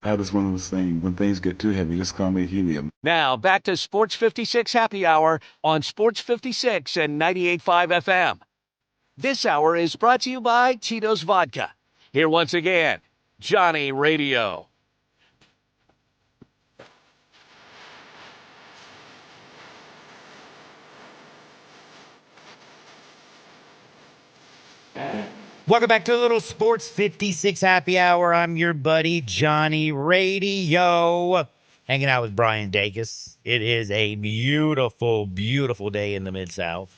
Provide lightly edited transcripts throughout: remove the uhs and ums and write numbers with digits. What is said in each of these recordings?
That is one of those things. When things get too heavy, just call me helium. Now, back to Sports 56 Happy Hour on Sports 56 and 98.5 FM. This hour is brought to you by Tito's Vodka. Here once again, Johnny Radio. Welcome back to a little Sports 56 Happy Hour. I'm your buddy, Johnny Radio, hanging out with Brian Dacus. It is a beautiful, beautiful day in the Mid-South.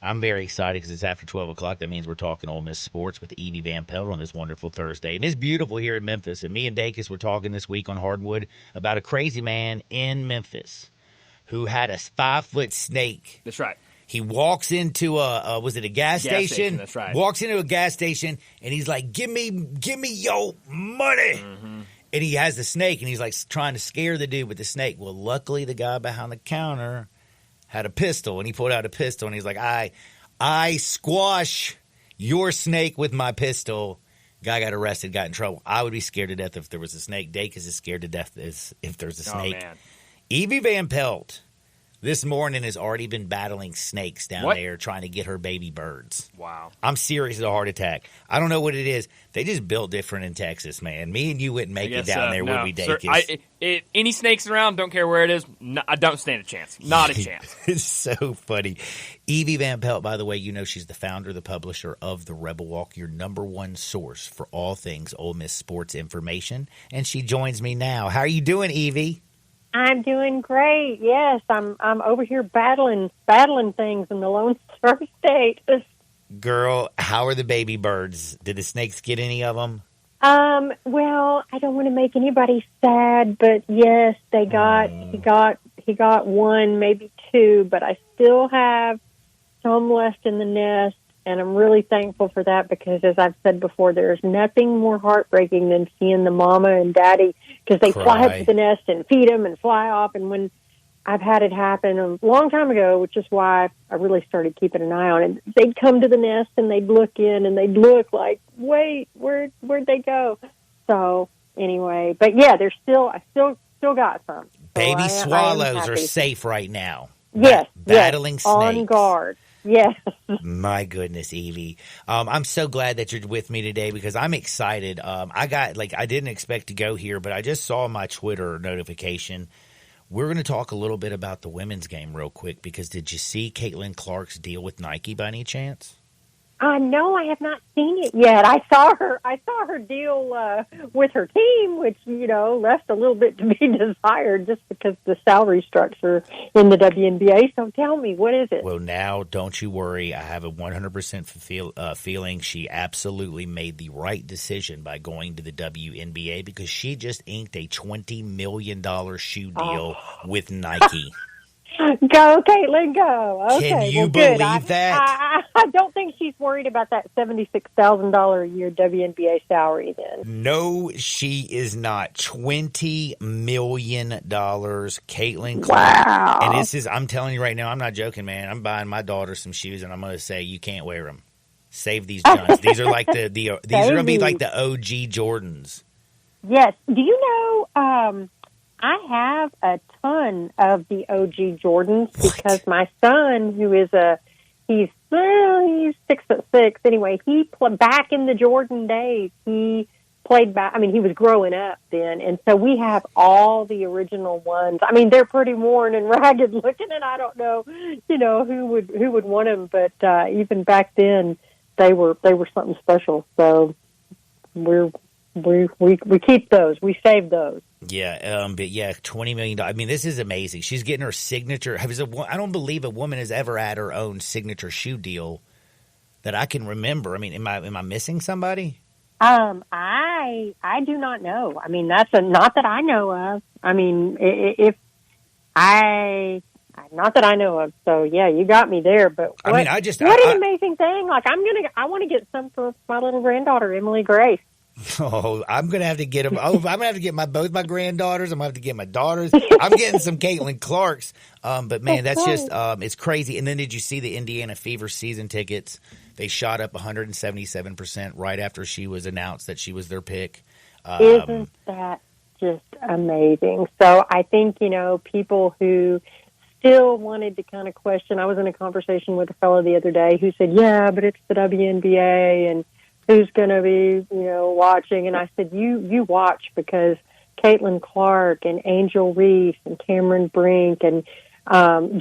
I'm very excited because it's after 12 o'clock. That means we're talking Ole Miss sports with Evie Van Pelt on this wonderful Thursday. And it's beautiful here in Memphis. And me and Dacus were talking this week on Hardwood about a crazy man in Memphis who had a 5-foot snake. That's right. He walks into was it a gas station? That's right. Walks into a gas station and he's like, give me your money. Mm-hmm. And he has the snake and he's like trying to scare the dude with the snake. Well, luckily the guy behind the counter had a pistol and he pulled out a pistol and he's like, I squash your snake with my pistol. Guy got arrested, got in trouble. I would be scared to death if there was a snake. Dacus is scared to death if there's a snake. Oh, man. Evie Van Pelt this morning has already been battling snakes down there trying to get her baby birds. Wow. I'm serious as a heart attack. I don't know what it is. They just built different in Texas, man. Me and you wouldn't make it down there, would we, Dacus? Any snakes around, don't care where it is, I don't stand a chance. Not a chance. It's so funny. Evie Van Pelt, by the way, you know she's the founder, the publisher of The Rebel Walk, your number one source for all things Ole Miss sports information. And she joins me now. How are you doing, Evie? I'm doing great. Yes, I'm over here battling things in the Lone Star State. Girl, how are the baby birds? Did the snakes get any of them? Well, I don't want to make anybody sad, but yes, they got he got one, maybe two, but I still have some left in the nest, and I'm really thankful for that because, as I've said before, there's nothing more heartbreaking than seeing the mama and daddy, because they fly up to the nest and feed them and fly off. And when I've had it happen a long time ago, which is why I really started keeping an eye on it, they'd come to the nest and they'd look in and they'd look like, wait, where'd they go? So anyway, but yeah, I still got some. So Baby swallows are safe right now. Yes, battling snakes. On guard. Yes. My goodness, Evie. I'm so glad that you're with me today because I'm excited. I didn't expect to go here, but I just saw my Twitter notification. We're going to talk a little bit about the women's game real quick because did you see Caitlin Clark's deal with Nike by any chance? No, I have not seen it yet. I saw her deal with her team, which, left a little bit to be desired just because the salary structure in the WNBA. So tell me, what is it? Well, now, don't you worry. I have a 100% feeling she absolutely made the right decision by going to the WNBA because she just inked a $20 million shoe deal with Nike. Go, Caitlin, go. Okay, can you believe that? I don't think she's worried about that $76,000 a year WNBA salary then. No, she is not. $20 million, Caitlin Clark. Wow. And this is, I'm telling you right now, I'm not joking, man. I'm buying my daughter some shoes, and I'm going to say, you can't wear them. Save these Johns. These are like these are going to be like the OG Jordans. Yes. Do you know, I have a ton of the OG Jordans because my son, who is he's 6'6". Anyway, back in the Jordan days, he played back. I mean, he was growing up then, and so we have all the original ones. I mean, they're pretty worn and ragged looking, and I don't know, who would want them. But even back then, they were something special. So we keep those. We save those. Yeah, but yeah, $20 million. I mean, this is amazing. She's getting her signature. I don't believe a woman has ever had her own signature shoe deal that I can remember. I mean, am I missing somebody? I do not know. I mean, that's not that I know of. I mean, not that I know of. So yeah, you got me there. But what an amazing thing! Like I want to get some for my little granddaughter, Emily Grace. Oh, I'm gonna have to get them. Oh, I'm gonna have to get both my granddaughters. I'm gonna have to get my daughters. I'm getting some Caitlin Clark's. But man, that's just it's crazy. And then did you see the Indiana Fever season tickets? They shot up 177% right after she was announced that she was their pick. Isn't that just amazing. So I think, people who still wanted to kind of question. I was in a conversation with a fellow the other day who said, yeah, but it's the WNBA and who's going to be, watching. And I said, you watch, because Caitlin Clark and Angel Reese and Cameron Brink and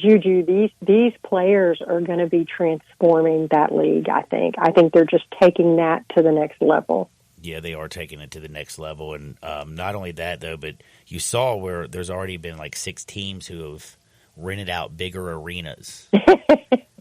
Juju, these players are going to be transforming that league, I think. I think they're just taking that to the next level. Yeah, they are taking it to the next level. And not only that, though, but you saw where there's already been like 6 teams who have rented out bigger arenas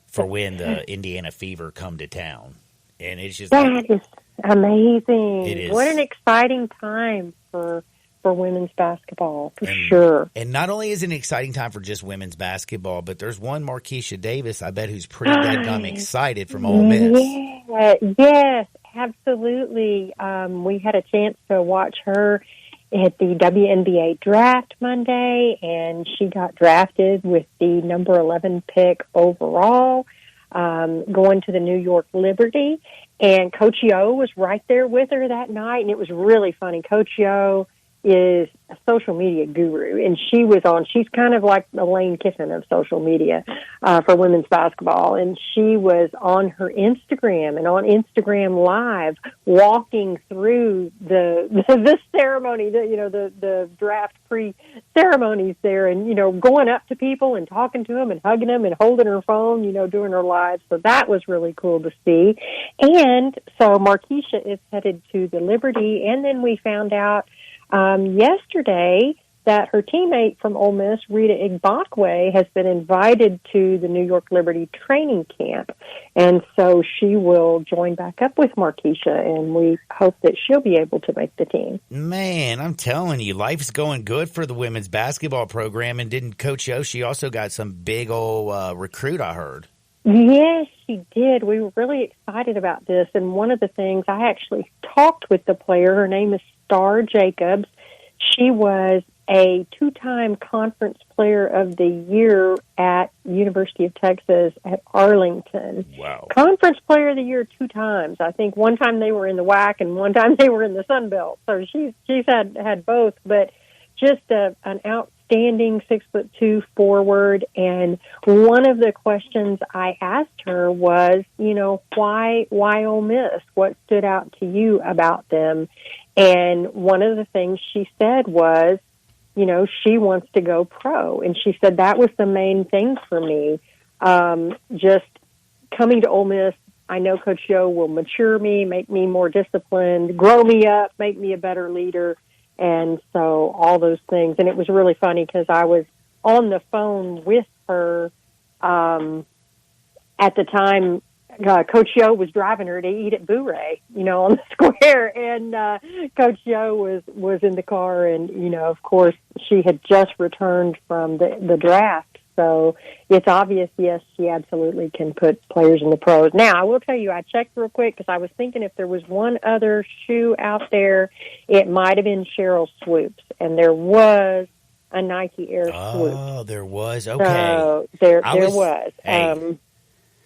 for when the Indiana Fever come to town. And it's just that is amazing. It is. What an exciting time for women's basketball, for sure. And not only is it an exciting time for just women's basketball, but there's one Marquisha Davis, I bet, who's pretty dadgum excited from Ole Miss. Yeah, yes, absolutely. We had a chance to watch her at the WNBA draft Monday, and she got drafted with the number 11 pick overall, going to the New York Liberty. And Coach Yo was right there with her that night, and it was really funny. Coach Yo is a social media guru, and she's kind of like the Lane Kiffin of social media for women's basketball, and she was on her Instagram and on Instagram Live walking through the ceremony, the draft pre-ceremonies there, and, going up to people and talking to them and hugging them and holding her phone, doing her live. So that was really cool to see. And so Marquisha is headed to the Liberty, and then we found out yesterday that her teammate from Ole Miss, Rita Igbokwe, has been invited to the New York Liberty training camp. And so she will join back up with Marquisha, and we hope that she'll be able to make the team. Man, I'm telling you, life's going good for the women's basketball program. And didn't Coach Yoshi also got some big old recruit, I heard? Yes, she did. We were really excited about this. And one of the things, I actually talked with the player. Her name is Star Jacobs. She was a 2-time Conference Player of the Year at University of Texas at Arlington. Wow. Conference Player of the Year 2 times. I think one time they were in the WAC and one time they were in the Sun Belt. So she's had both, but just an outstanding 6'2" forward. And one of the questions I asked her was, why Ole Miss? What stood out to you about them? And one of the things she said was, she wants to go pro. And she said that was the main thing for me. Just coming to Ole Miss, I know Coach Yo will mature me, make me more disciplined, grow me up, make me a better leader. And so all those things. And it was really funny because I was on the phone with her at the time. Coach Yo was driving her to eat at Bourrée, on the square, and Coach Yo was in the car, and of course she had just returned from the draft, so it's obvious. Yes, she absolutely can put players in the pros. Now, I will tell you, I checked real quick because I was thinking if there was one other shoe out there, it might have been Cheryl Swoops, and there was a Nike Air Swoop. Oh, there was. Okay, so there was. Hey.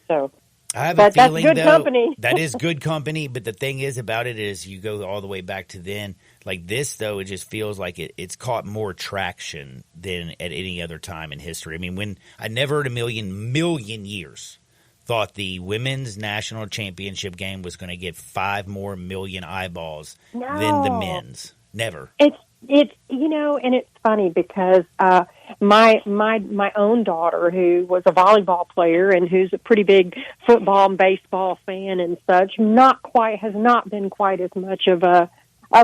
So. I have a feeling, that's good company. That is good company, but the thing is about it is you go all the way back to then. Like this, though, it just feels like it's caught more traction than at any other time in history. I mean, when I never in a million years thought the women's national championship game was going to get 5 more million eyeballs than the men's. Never. It's and it's funny because my own daughter, who was a volleyball player and who's a pretty big football and baseball fan and such, has not been quite as much of a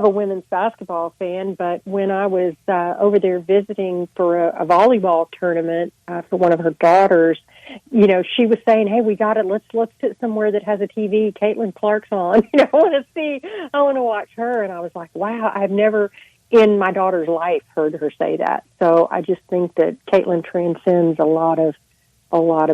women's basketball fan. But when I was over there visiting for a volleyball tournament for one of her daughters, she was saying, "Hey, we got it. Let's sit somewhere that has a TV. Caitlin Clark's on. I want to watch her." And I was like, "Wow, I've never in my daughter's life heard her say that." So I just think that Caitlin transcends a lot of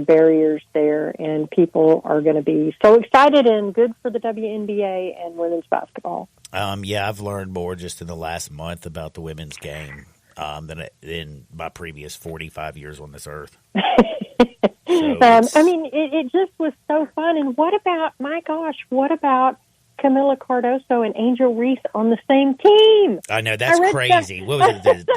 barriers there, and people are going to be so excited, and good for the WNBA and women's basketball. Yeah, I've learned more just in the last month about the women's game than in my previous 45 years on this earth. So I mean, it just was so fun. And what about Camila Cardoso and Angel Reese on the same team. I know, that's crazy. What was it?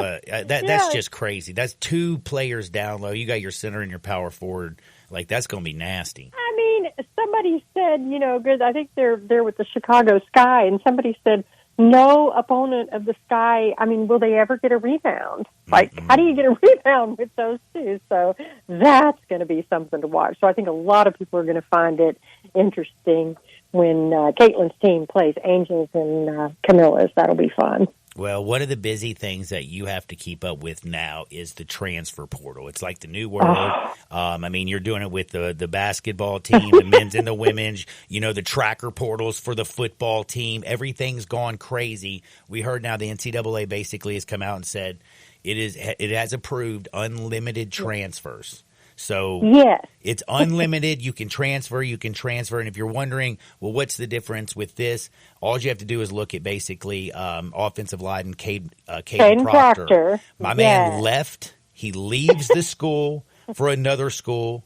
That's Yeah. just crazy. That's 2 players down low. You got your center and your power forward. Like, that's going to be nasty. I mean, somebody said, because I think they're with the Chicago Sky, and somebody said, no opponent of the Sky, I mean, will they ever get a rebound? Like, how do you get a rebound with those two? So that's going to be something to watch. So I think a lot of people are going to find it interesting when Caitlin's team plays Angels and Camilla's. That'll be fun. Well, one of the busy things that you have to keep up with now is the transfer portal. It's like the new world. I mean, you're doing it with the basketball team, the men's and the women's, the tracker portals for the football team. Everything's gone crazy. We heard now the NCAA basically has come out and said it has approved unlimited transfers. So yes, it's unlimited. You can transfer. And if you're wondering, well, what's the difference with this? All you have to do is look at basically offensive line and Caden Proctor. My man left. He leaves the school for another school.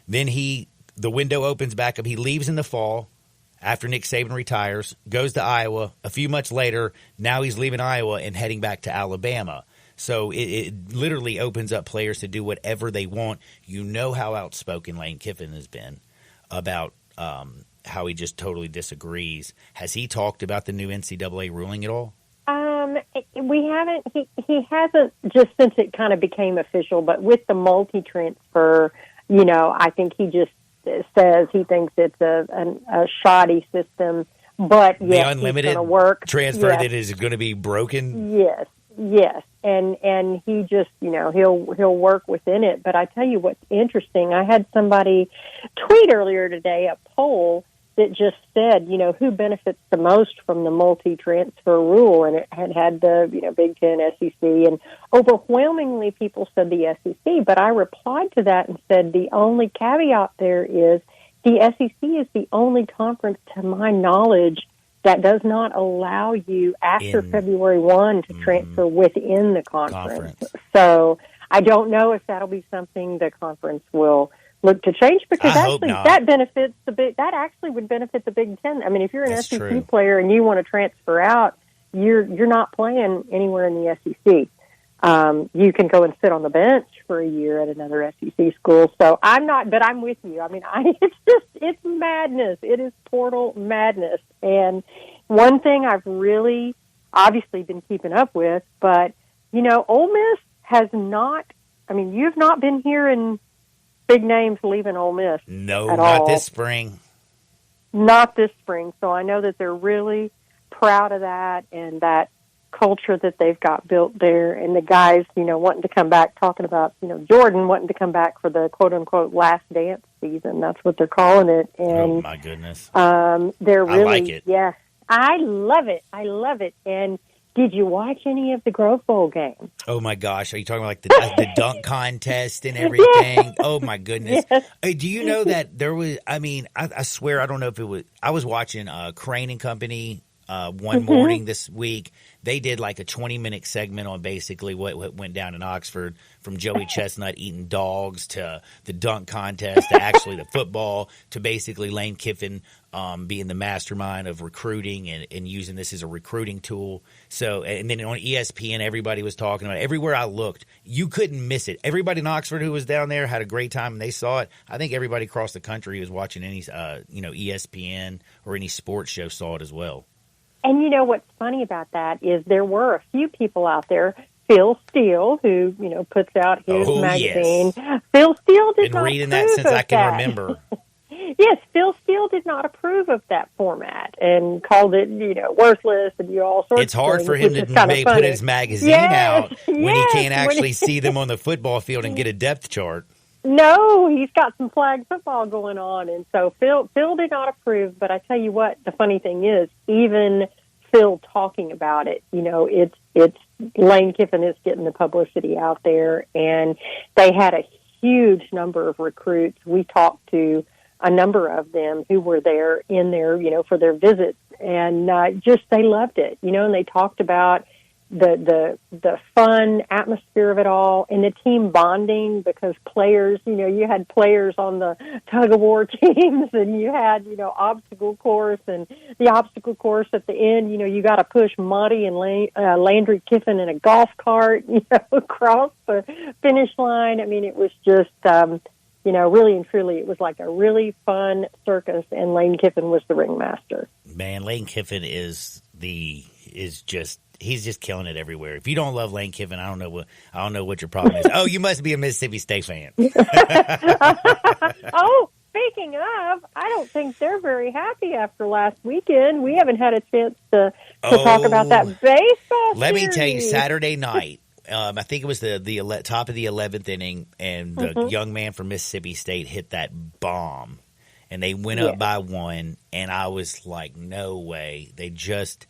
Then the window opens back up. He leaves in the fall after Nick Saban retires, goes to Iowa. A few months later, now he's leaving Iowa and heading back to Alabama. So it literally opens up players to do whatever they want. You know how outspoken Lane Kiffin has been about how he just totally disagrees. Has he talked about the new NCAA ruling at all? We haven't. He hasn't, just since it kind of became official. But with the multi-transfer, I think he just says he thinks it's a shoddy system. But the yes, unlimited he's going to work. transfer yes. that is going to be broken. Yes, and he just he'll work within it. But I tell you what's interesting. I had somebody tweet earlier today a poll that just said who benefits the most from the multi-transfer rule, and it had the Big Ten, SEC, and overwhelmingly people said the SEC. But I replied to that and said the only caveat there is the SEC is the only conference, to my knowledge, that does not allow you after February 1 to transfer within the conference. So I don't know if that'll be something the conference will look to change, because that actually would benefit the Big Ten. I mean, if you're an SEC player and you want to transfer out, you're not playing anywhere in the SEC. You can go and sit on the bench for a year at another SEC school. So I'm not, but I'm with you. I mean, it's madness. It is portal madness. And one thing I've really obviously been keeping up with, but, Ole Miss has not, I mean, you've not been hearing big names leaving Ole Miss. No, at not all. this spring. Not this spring. So I know that they're really proud of that and that culture that they've got built there, and the guys, wanting to come back, talking about, Jordan wanting to come back for the quote-unquote last dance season. That's what they're calling it. And oh, my goodness. They're really, I like it. Yeah, I love it. And did you watch any of the Grove Bowl games? Oh, my gosh. Are you talking about like the dunk contest and everything? Yes. Oh, my goodness. Yes. Hey, do you know that there was, I swear, I don't know if it was, I was watching Crane and Company one morning this week. They did like a 20-minute segment on basically what went down in Oxford, from Joey Chestnut eating dogs to the dunk contest to actually the football to basically Lane Kiffin being the mastermind of recruiting and using this as a recruiting tool. So, and then on ESPN, everybody was talking about it. Everywhere I looked, you couldn't miss it. Everybody in Oxford who was down there had a great time and they saw it. I think everybody across the country who was watching any ESPN or any sports show saw it as well. And what's funny about that is there were a few people out there. Phil Steele, who puts out his magazine. Yes. Phil Steele did not approve of that. Been reading that since I can remember. Yes, Phil Steele did not approve of that format and called it, worthless and all sorts. It's hard of for things, him to put his magazine out when he can't actually see them on the football field and get a depth chart. No, he's got some flag football going on, and so Phil did not approve. But I tell you what, the funny thing is, even Phil talking about it, it's Lane Kiffin is getting the publicity out there, and they had a huge number of recruits. We talked to a number of them who were there for their visits, and just they loved it, and they talked about the fun atmosphere of it all, and the team bonding, because players, you had players on the tug of war teams, and you had, obstacle course, and the obstacle course at the end, you got to push Monty and Landry Kiffin in a golf cart, across the finish line. I mean, it was just, really and truly, it was like a really fun circus, and Lane Kiffin was the ringmaster. Man, Lane Kiffin he's just killing it everywhere. If you don't love Lane Kiffin, I don't know what your problem is. Oh, you must be a Mississippi State fan. Oh, speaking of, I don't think they're very happy after last weekend. We haven't had a chance to talk about that baseball Let series. me tell you, Saturday night, I think it was the top of the 11th inning, and the young man from Mississippi State hit that bomb, and they went up by one, and I was like, no way. They just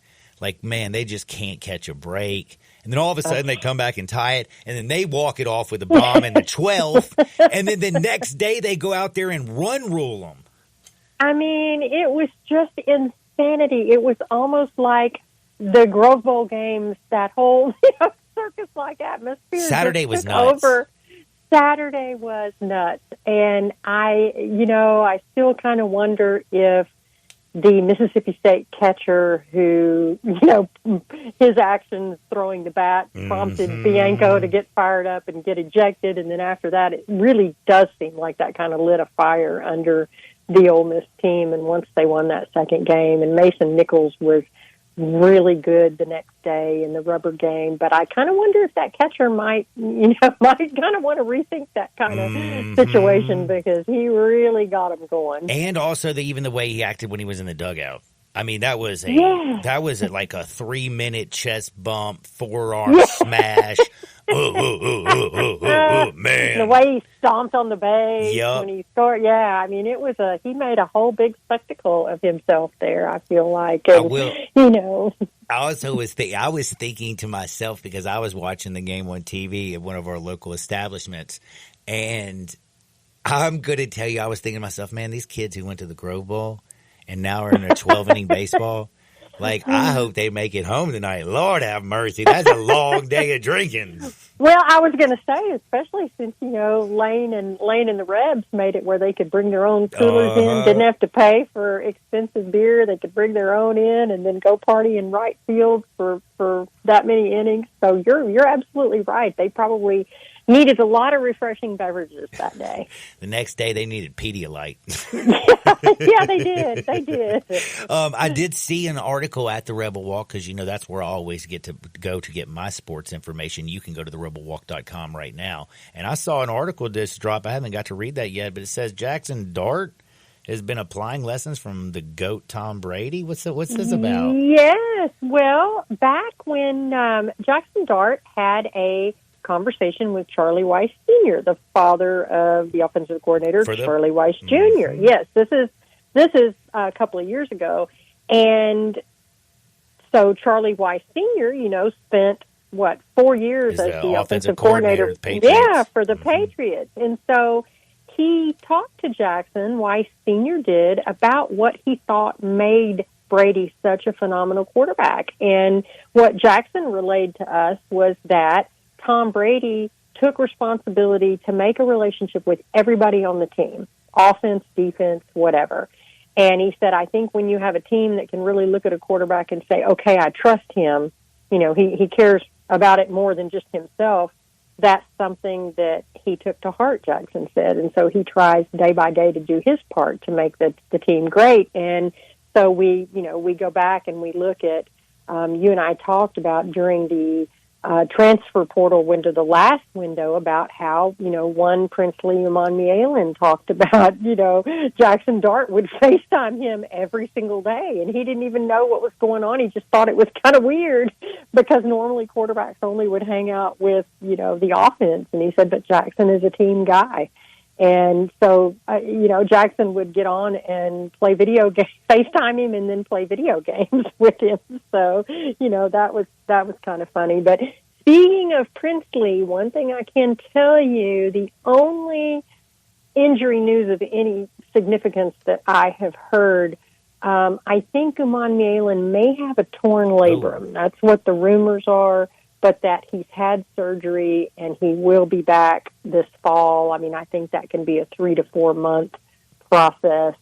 can't catch a break. And then all of a sudden they come back and tie it, and then they walk it off with a bomb in the 12th, and then the next day they go out there and run rule them. I mean, it was just insanity. It was almost like the Grove Bowl games, that whole circus-like atmosphere. Saturday was nuts. Saturday was nuts. And I still kind of wonder if the Mississippi State catcher who, his actions throwing the bat prompted Bianco to get fired up and get ejected. And then after that, it really does seem like that kind of lit a fire under the Ole Miss team. And once they won that second game, and Mason Nichols was really good the next day in the rubber game. But I kind of wonder if that catcher might kind of want to rethink that kind of situation, because he really got him going. And also even the way he acted when he was in the dugout. I mean, that was like a 3-minute chest bump, forearm smash. Man. The way he stomped on the base when he scored. Yeah, I mean, he made a whole big spectacle of himself there, I feel like. And, I also was thinking to myself, because I was watching the game on TV at one of our local establishments, and I'm going to tell you, I was thinking to myself, man, these kids who went to the Grove Bowl and now are in a 12-inning baseball, like, I hope they make it home tonight. Lord have mercy. That's a long day of drinking. Well, I was going to say, especially since, Lane and the Rebs made it where they could bring their own coolers in, didn't have to pay for expensive beer. They could bring their own in and then go party in right field for that many innings. So you're absolutely right. They probably needed a lot of refreshing beverages that day. The next day, they needed Pedialyte. Yeah, they did. They did. I did see an article at the Rebel Walk, because, that's where I always get to go to get my sports information. You can go to therebelwalk.com right now. And I saw an article just drop. I haven't got to read that yet, but it says Jackson Dart has been applying lessons from the GOAT Tom Brady. What's this about? Yes. Well, back when Jackson Dart had a conversation with Charlie Weiss Sr., the father of the offensive coordinator, Charlie Weiss Jr. Yes, this is a couple of years ago. And so Charlie Weiss Sr., spent, 4 years as the offensive coordinator for the Patriots. And so he talked to Jackson, Weiss Sr. did, about what he thought made Brady such a phenomenal quarterback. And what Jackson relayed to us was that Tom Brady took responsibility to make a relationship with everybody on the team, offense, defense, whatever. And he said, I think when you have a team that can really look at a quarterback and say, okay, I trust him, he cares about it more than just himself, that's something that he took to heart, Jackson said. And so he tries day by day to do his part to make the team great. And so we go back and we look at, you and I talked about during the transfer portal window, the last window, about how, one Princely Umanmielen talked about, Jackson Dart would FaceTime him every single day, and he didn't even know what was going on. He just thought it was kind of weird, because normally quarterbacks only would hang out with, the offense. And he said, but Jackson is a team guy. And so, Jackson would get on and play video games, FaceTime him, and then play video games with him. So, that was kind of funny. But speaking of Princely, one thing I can tell you, the only injury news of any significance that I have heard I think Umon Mielen may have a torn labrum. That's what the rumors are, but that he's had surgery and he will be back this fall. I mean, I think that can be a 3 to 4 month process.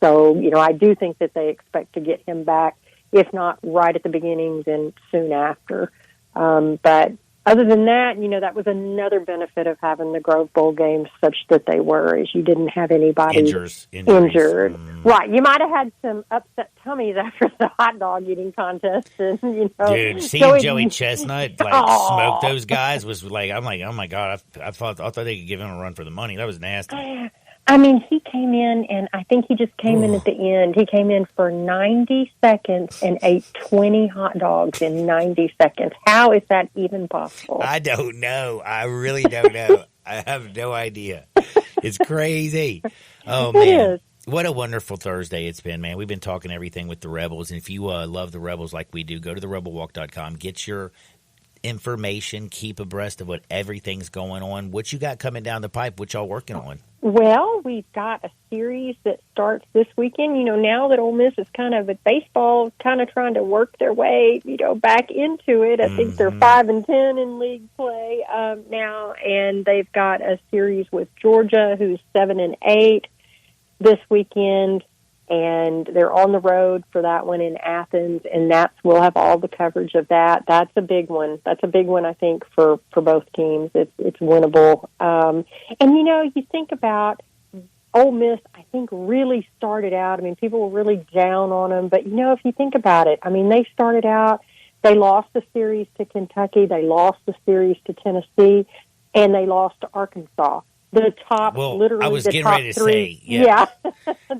So, I do think that they expect to get him back, if not right at the beginning, then soon after. But other than that, that was another benefit of having the Grove Bowl games such that they were, is you didn't have anybody injured. Right. You might have had some upset tummies after the hot dog eating contest. And, Dude, seeing Joey Chestnut smoke those guys was like, I'm like, oh my God, I thought they could give him a run for the money. That was nasty. I mean, he came in, and I think he just came in at the end. He came in for 90 seconds and ate 20 hot dogs in 90 seconds. How is that even possible? I don't know. I really don't know. I have no idea. It's crazy. Oh, man. It is. What a wonderful Thursday it's been, man. We've been talking everything with the Rebels, and if you love the Rebels like we do, go to therebelwalk.com. Get your information, keep abreast of what everything's going on. What you got coming down the pipe? What y'all working on? Well, we've got a series that starts this weekend. Now that Ole Miss is kind of at baseball, kind of trying to work their way, back into it. I think they're 5-10 in league play now, and they've got a series with Georgia, who's 7-8 this weekend. And they're on the road for that one in Athens, and we'll have all the coverage of that. That's a big one. That's a big one, I think, for both teams. It's winnable. And, you think about Ole Miss, I think, really started out. I mean, people were really down on them. But, if you think about it, I mean, they started out, they lost the series to Kentucky, they lost the series to Tennessee, and they lost to Arkansas. The top, literally, I was the getting top ready to three. say, yeah.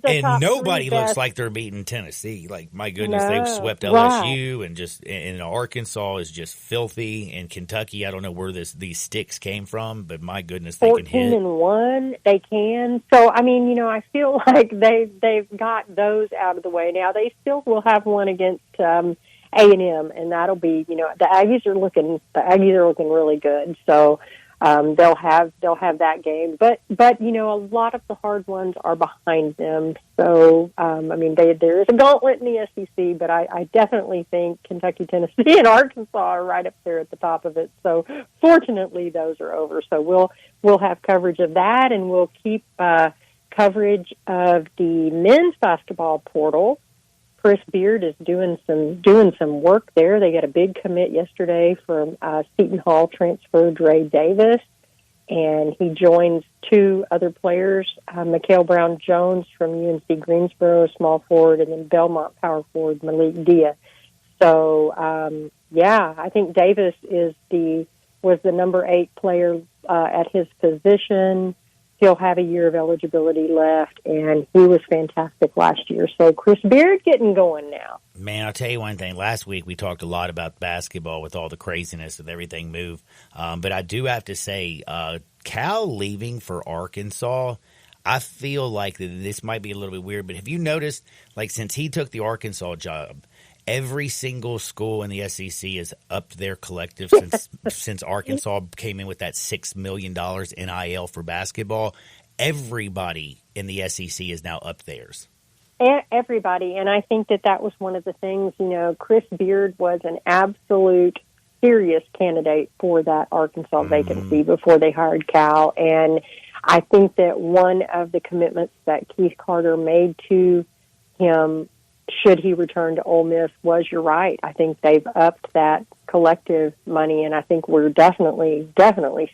And nobody looks like they're beating Tennessee. Like, my goodness, they've swept LSU, and Arkansas is just filthy. And Kentucky, I don't know where these sticks came from, but my goodness, they can hit. 14-1, they can. So, I mean, I feel like they've got those out of the way. Now, they still will have one against A&M, and that'll be, the Aggies are looking really good. So, they'll have that game, but a lot of the hard ones are behind them. So I mean, there is a gauntlet in the SEC, but I definitely think Kentucky, Tennessee, and Arkansas are right up there at the top of it. So fortunately, those are over. So we'll have coverage of that, and we'll keep coverage of the men's basketball portal. Chris Beard is doing some work there. They got a big commit yesterday from Seton Hall transfer Dre Davis, and he joins 2 other players, Mikhail Brown-Jones from UNC Greensboro, small forward, and then Belmont power forward Malik Dia. So, I think Davis was the number 8 player at his position. He'll have a year of eligibility left, and he was fantastic last year. So Chris Beard getting going now. Man, I'll tell you one thing. Last week we talked a lot about basketball with all the craziness of everything move. But I do have to say, Cal leaving for Arkansas, I feel like this might be a little bit weird. But have you noticed, since he took the Arkansas job, every single school in the SEC has upped their collective since Arkansas came in with that $6 million NIL for basketball. Everybody in the SEC is now up theirs. Everybody, and I think that was one of the things, Chris Beard was an absolute serious candidate for that Arkansas vacancy before they hired Cal, and I think that one of the commitments that Keith Carter made to him should he return to Ole Miss was, you're right, I think they've upped that collective money, and I think we're definitely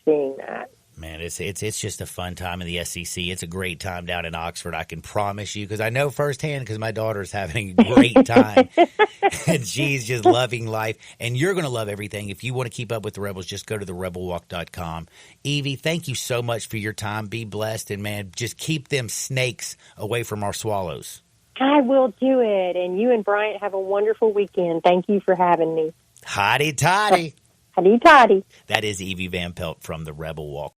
seeing that. Man, it's just a fun time in the SEC. It's a great time down in Oxford, I can promise you, because I know firsthand because my daughter's having a great time, and she's just loving life, and you're going to love everything. If you want to keep up with the Rebels, just go to therebelwalk.com. Evie, thank you so much for your time. Be blessed, and, man, just keep them snakes away from our swallows. I will do it. And you and Bryant have a wonderful weekend. Thank you for having me. Hotty Toddy. Hotty Toddy. That is Evie Van Pelt from the Rebel Walk.